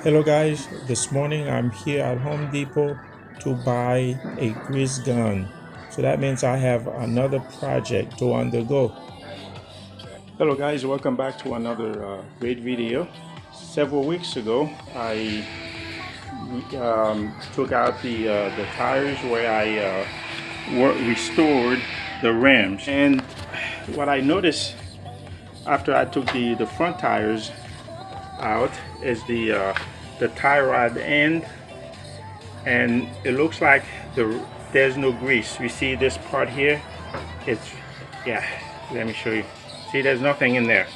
Hello guys, this morning I'm here at Home Depot to buy a grease gun. So that means I have another project to undergo. Hello guys, welcome back to another great video. Several weeks ago I took out the tires where I restored the rims, and what I noticed after I took the front tires out is the tie rod end, and it looks like there's no grease. You see this part here? It's, yeah, let me show you. See, there's nothing in there.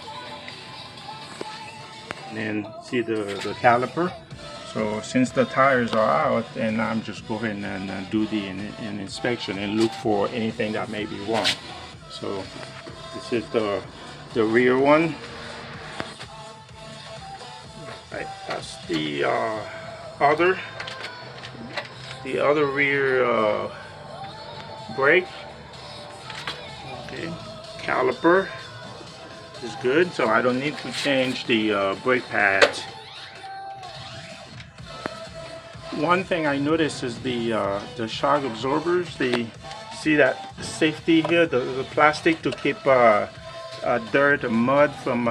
And then see the caliper. So since the tires are out, and I'm just go ahead and do an inspection and look for anything that may be wrong. So this is the rear one. Right, that's the other rear brake. Okay, caliper is good, so I don't need to change the brake pads. One thing I noticed is the shock absorbers. See that safety here, the plastic to keep dirt or mud from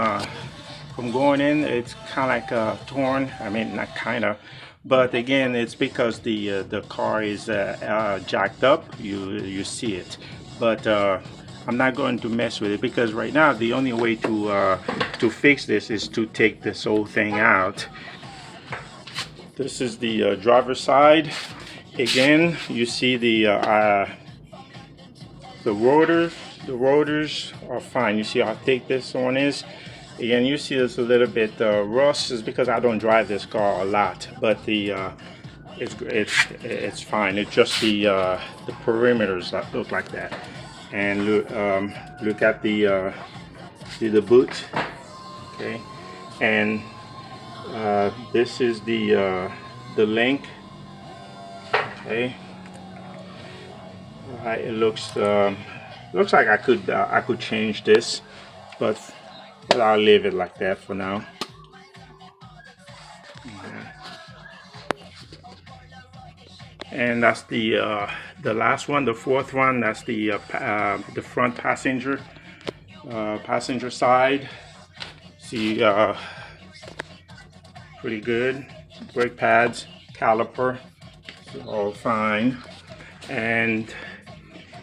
going in. It's kind of like torn. I mean, not kind of, but again, it's because the car is jacked up. You see it, but I'm not going to mess with it, because right now the only way to fix this is to take this whole thing out. This is the driver's side. Again, you see the rotors. The rotors are fine. You see how thick this one is. Again, you see this a little bit rust, is because I don't drive this car a lot, but it's fine. It's just the perimeters that look like that. And look at the boot. Okay, and this is the link. Okay, it looks like I could change this, but I'll leave it like that for now. And that's the last one, the fourth one. That's the front passenger side. See, pretty good. Brake pads, caliper, all fine. And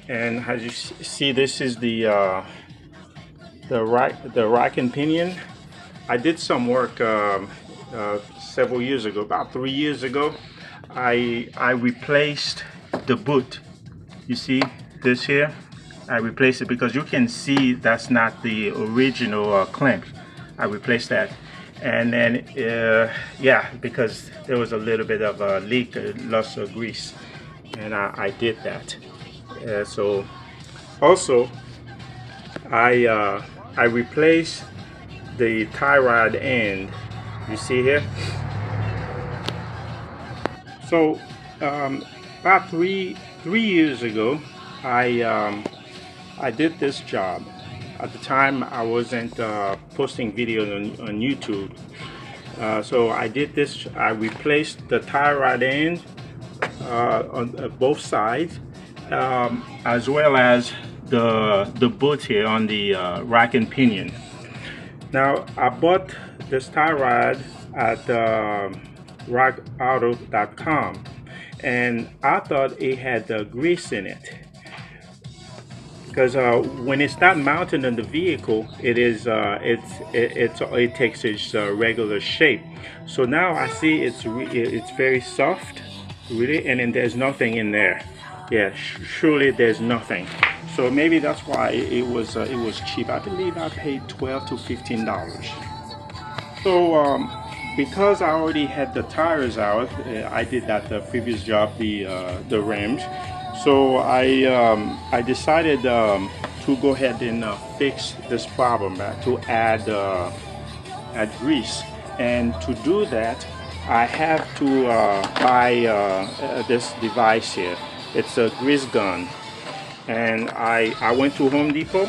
as you see, this is the rack and pinion. I did some work several years ago, about 3 years ago. I replaced the boot. You see this here? I replaced it because you can see that's not the original clamp. I replaced that, and then yeah, because there was a little bit of a leak, loss of grease, and I did that. So also I replaced the tie rod end. You see here? So about three years ago, I did this job. At the time, I wasn't posting videos on YouTube, so I did this. I replaced the tie rod end on both sides, as well as the boot here on the rack and pinion. Now, I bought this tie rod at rockauto.com, and I thought it had grease in it, because when it's not mounted on the vehicle, it takes its regular shape. So now I see it's very soft, really, and then there's nothing in there. Yeah, surely there's nothing. So maybe that's why it was cheap. I believe I paid $12 to $15. So because I already had the tires out, I did that the previous job, the rims. So I decided to go ahead and fix this problem, to add grease. And to do that, I have to buy this device here. It's a grease gun. And I went to Home Depot,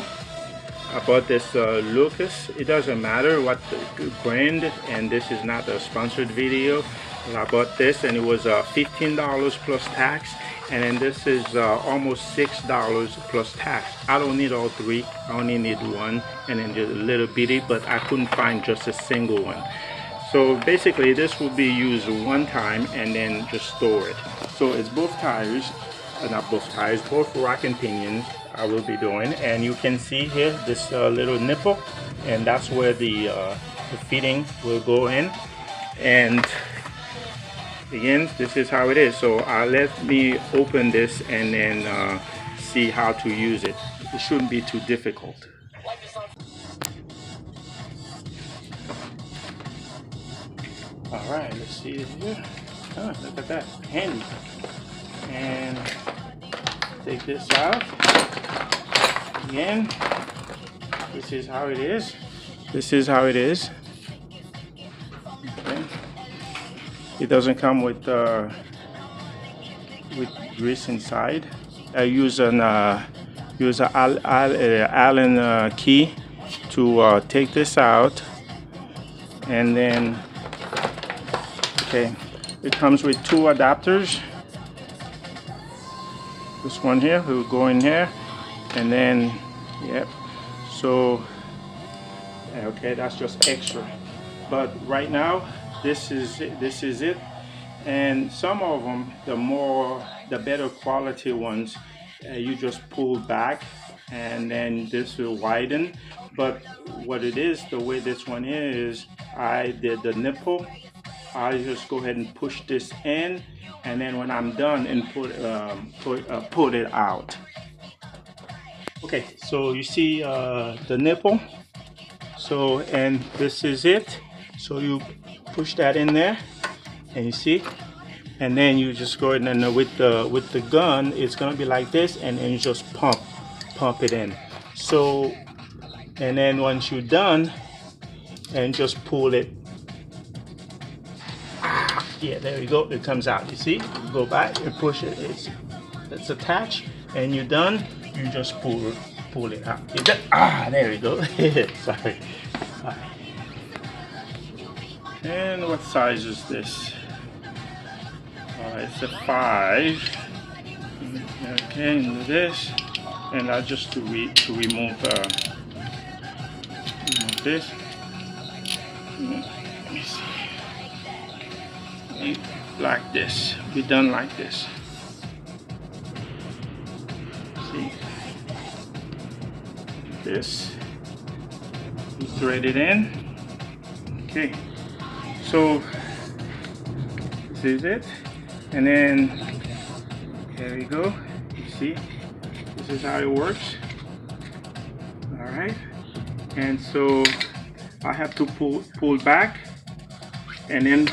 I bought this Lucas. It doesn't matter what the brand, and this is not a sponsored video. But I bought this and it was $15 plus tax, and then this is almost $6 plus tax. I don't need all three, I only need one, and then just a little bitty, but I couldn't find just a single one. So basically this will be used one time and then just store it. So it's both tires, not both tires, both rack and pinions I will be doing. And you can see here this little nipple, and that's where the fitting will go in. And again, this is how it is. So let me open this and then see how to use it. It shouldn't be too difficult. All right, let's see it here. Oh, look at that, handy. And take this out. Again, this is how it is. This is how it is. Okay. It doesn't come with grease inside. I use an Allen key to take this out, and then okay, it comes with two adapters. This one here will go in here, and then yep. So okay, that's just extra. But right now, this is it. And some of them, the better quality ones, you just pull back, and then this will widen. But what it is, the way this one is, I did the nipple. I just go ahead and push this in, and then when I'm done, and pull it out. Okay, so you see the nipple. So, and this is it. So you push that in there, and you see, and then you just go ahead and with the gun, it's gonna be like this, and then you just pump it in. So, and then once you're done, and just pull it. Yeah, there you go. It comes out. You see, you go back and push it. It's attached, and you're done. You just pull it out. There you go. Sorry. All right. And what size is this? It's a 5. Okay, and this, and that's just to remove this. Let me see. Like this. Be done like this. See this. You thread it in. Okay. So this is it, and then there we go. You see, this is how it works. All right, and so I have to pull back, and then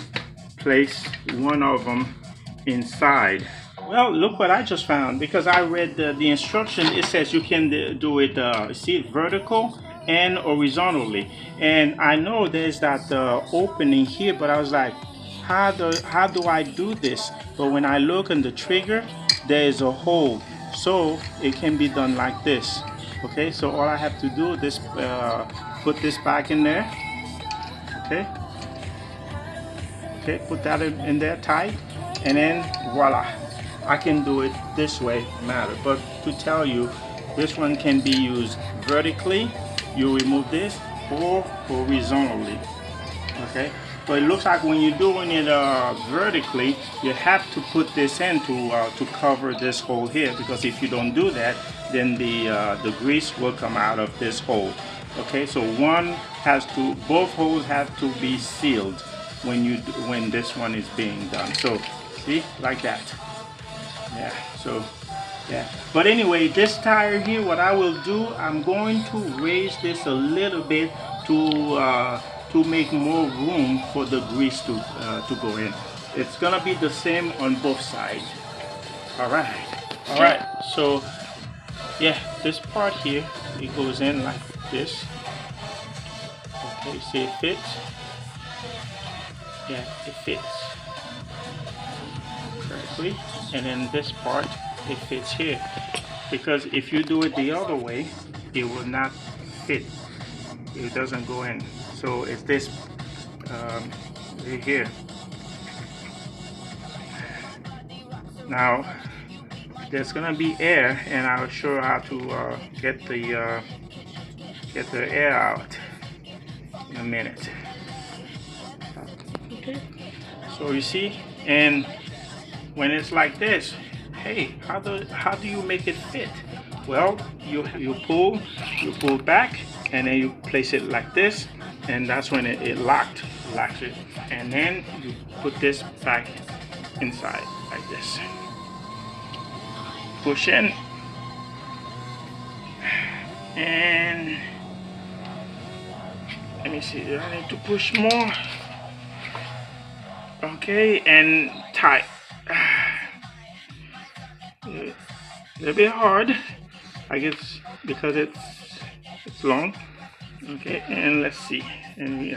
place one of them inside. Well, look what I just found, because I read the instruction. It says you can do it, see it vertical and horizontally, and I know there's that opening here, but I was like, how do I do this? But when I look on the trigger, there is a hole, so it can be done like this. Okay, so all I have to do is put this back in there. Okay, put that in there tight, and then voila, I can do it this way, matter. But to tell you, this one can be used vertically. You remove this, or horizontally. Okay, but it looks like when you're doing it vertically, you have to put this in to cover this hole here, because if you don't do that, then the grease will come out of this hole. Okay, so both holes have to be sealed when this one is being done. So see, like that. Yeah, so yeah, but anyway, this tire here, what I will do, I'm going to raise this a little bit to make more room for the grease to go in. It's gonna be the same on both sides. All right, so yeah, this part here, it goes in like this. Okay, see, it fits. Yeah, it fits correctly, and then this part, it fits here, because if you do it the other way, it will not fit. It doesn't go in. So it's this right here. Now there's gonna be air, and I'll show you how to get the air out in a minute. Okay. So you see, and when it's like this, hey, how do you make it fit? Well, you pull back, and then you place it like this, and that's when it locks it, and then you put this back inside like this. Push in, and let me see, do I need to push more? Okay, and tight. A little bit hard, I guess, because it's long. Okay, and let's see. And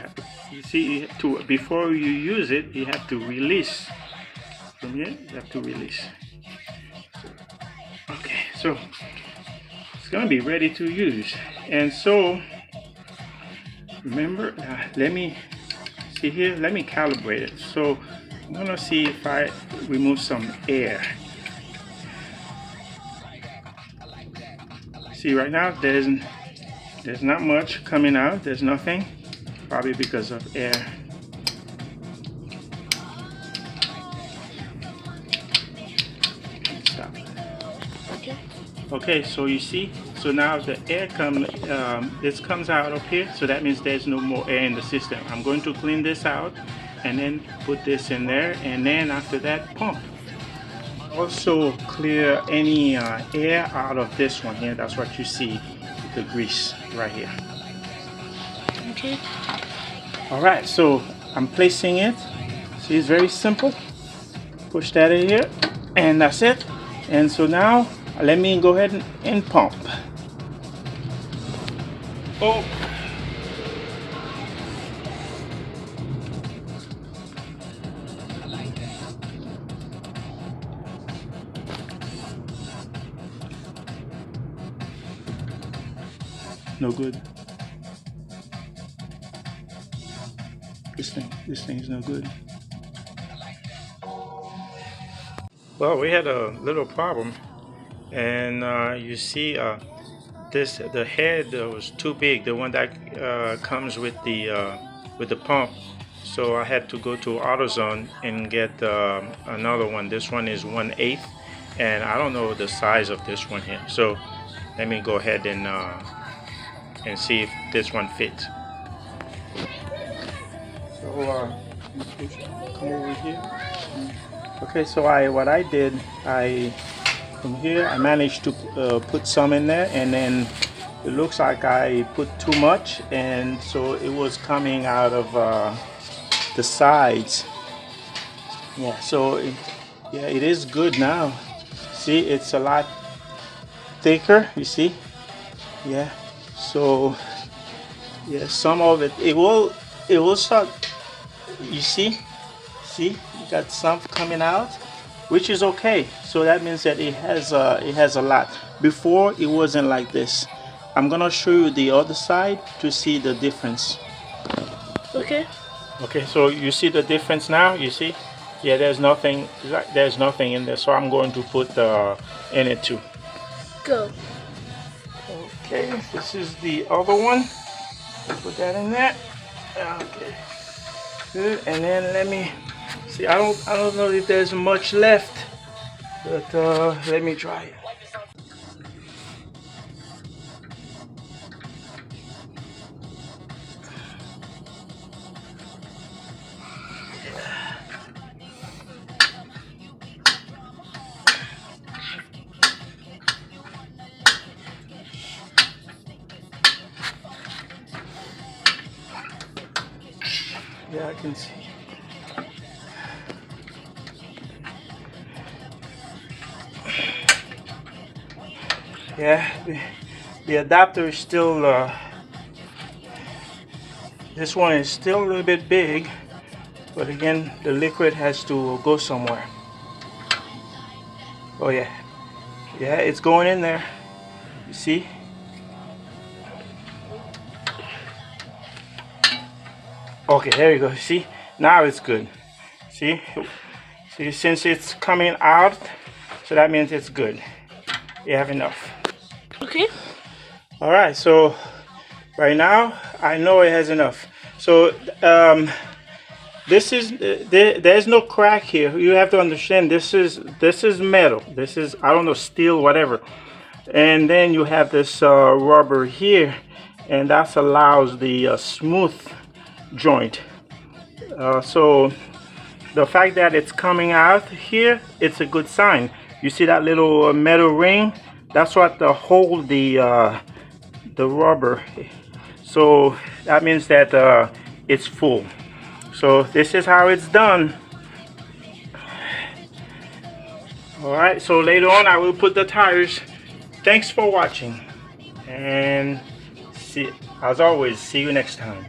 you see, before you use it, you have to release. From here, you have to release. Okay, so it's gonna be ready to use. And so remember, let me see here. Let me calibrate it. So I'm gonna see if I remove some air. See, right now there's not much coming out. There's nothing, probably because of air. Stop. Okay, so you see, so now the air this comes out up here, so that means there's no more air in the system. I'm going to clean this out and then put this in there, and then after that, pump. Also clear any air out of this one here. That's what you see, the grease right here. Okay. All right, so I'm placing it. See, it's very simple. Push that in here, and that's it. And so now let me go ahead and pump. Oh. No good. This thing is no good. Well, we had a little problem, and you see, the head was too big. The one that comes with the pump. So I had to go to AutoZone and get another one. This one is 1/8, and I don't know the size of this one here. So let me go ahead and see if this one fits. So come over here. Okay, so what I did, from here I managed to put some in there, and then it looks like I put too much, and so it was coming out of the sides. Yeah, so it is good now. See, it's a lot thicker, you see. Yeah, so yeah, some of it will start, you see, you got some coming out, which is okay. So that means that it has a lot. Before it wasn't like this. I'm gonna show you the other side to see the difference. Okay, so you see the difference now. You see, yeah, there's nothing in there, so I'm going to put in it too. Go. Okay, this is the other one. Put that in there. Okay, good. And then let me see. I don't know if there's much left, but let me try it. Yeah, I can see. Yeah, the adapter is still, this one is still a little bit big, but again, the liquid has to go somewhere. Oh yeah, it's going in there. You see? Okay, there you go. See, now it's good. See, since it's coming out, so that means it's good. You have enough. Okay. All right, so right now I know it has enough. So this is there's no crack here. You have to understand this is metal. This is, I don't know, steel, whatever. And then you have this rubber here, and that allows the smooth joint. So the fact that it's coming out here, it's a good sign. You see that little metal ring? That's what hold the rubber. So that means that it's full. So this is how it's done. All right, so later on I will put the tires. Thanks for watching, and as always, see you next time.